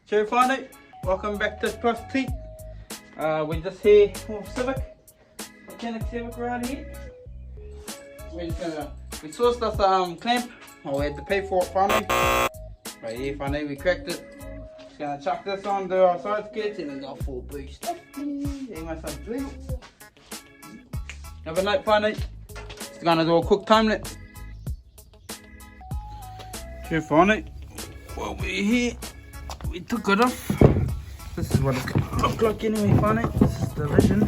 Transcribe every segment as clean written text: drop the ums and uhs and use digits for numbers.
Cheerio Whaanau, welcome back to Plus T. We're just here with Civic, mechanic Civic right here. We sourced us clamp, we had to pay for it Whaanau. Right here Whaanau, we cracked it. Just gonna chuck this onto our side skirts and then go full boost. There must have blue. Have a night Whaanau. Just gonna do a quick time lapse. Cheerio Whaanau, while we're here. We took it off. This is what it's going to look like anyway, Whaanau. This is the vision.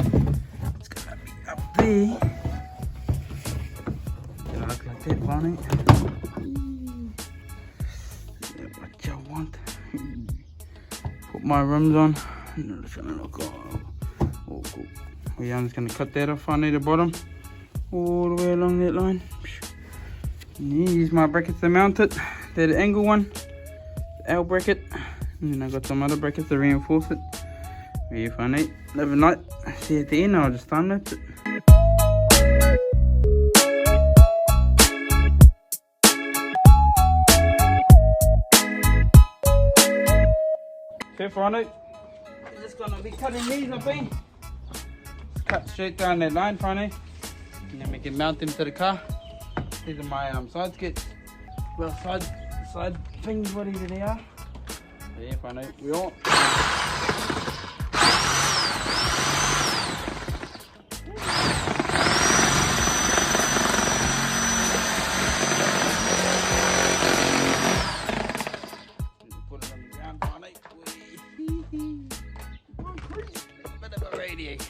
It's going to be up there. It's going to look like that, Whaanau. That's what you want. Put my rims on. And it's going to look all cool. I'm just going to cut that off, Whaanau, the bottom. All the way along that line. And here's my brackets to mount it. They're the angle one. The L bracket. And then I got some other brackets to reinforce it. Very Whaanau. Live a night. See at the end, I'll just time lapse it. Okay, Whaanau. We're just gonna be cutting these up in. Just cut straight down that line, Whaanau. And then we can mount them to the car. These are my side skirts. Well, side things, whatever they are. Yeah, Whaanau, we all. Put it on the ground, Whaanau. A bit of a radiator.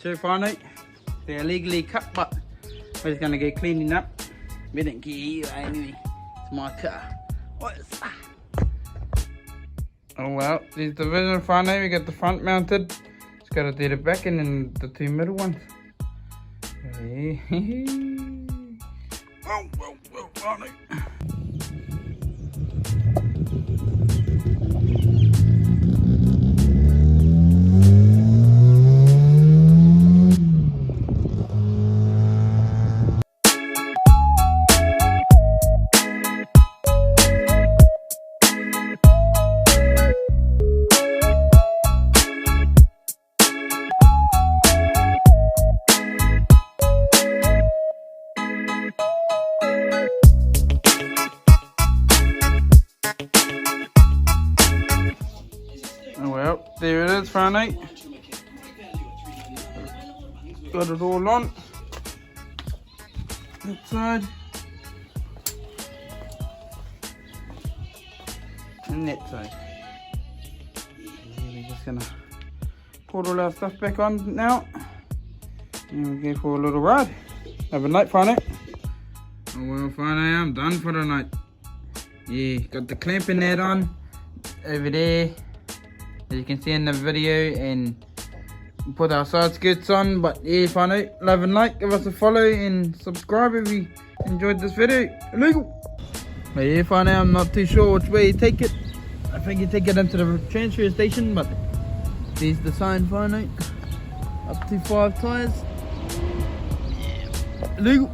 Cheerio Whaanau, they're illegally cut, but we're just gonna get cleaning up. We didn't get here anyway, it's my car. What is that? Oh well, there's the vision Whaanau, we got the front mounted. Just gotta do the back and then the two middle ones. Whoa, Whaanau. Well, there it is, Whaanau. Got it all on. That side. And that side. We're just gonna put all our stuff back on now. And we'll go for a little ride. Have a night, Whaanau. Oh well, Whaanau, I'm done for the night. Yeah, got the clamping net on over there. As you can see in the video, and put our side skirts on. But yeah, Whaanau, love and like, give us a follow and subscribe if you enjoyed this video. Illegal. But yeah, Whaanau, I'm not too sure which way you take it. I think you take it into the transfer station, but there's the sign, Whaanau. Up to 5 tyres. Yeah. Illegal.